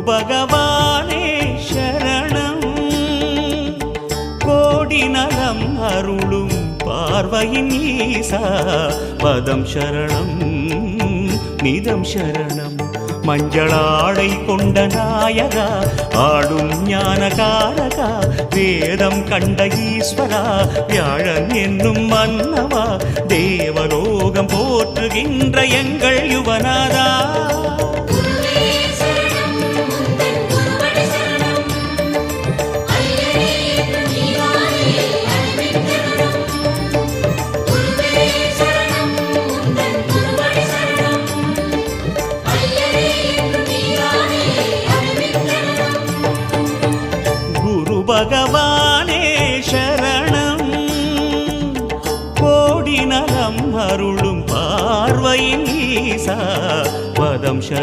பகவானே சரணம் கோடி நலம் அருளும் பார்வையின் ஈசா பதம் சரணம் நிதம் சரணம் மஞ்சளாடை கொண்ட நாயகா ஆடும் ஞானகாரகா வேதம் கண்ட ஈஸ்வரா வியாழன் என்னும் மன்னவா தேவலோகம் போற்றுகின்ற எங்கள் யுவனாதா பகவானே சரணம் கோடி நலம் அருளும் பார்வையின் ஈசா பதம் சரணம்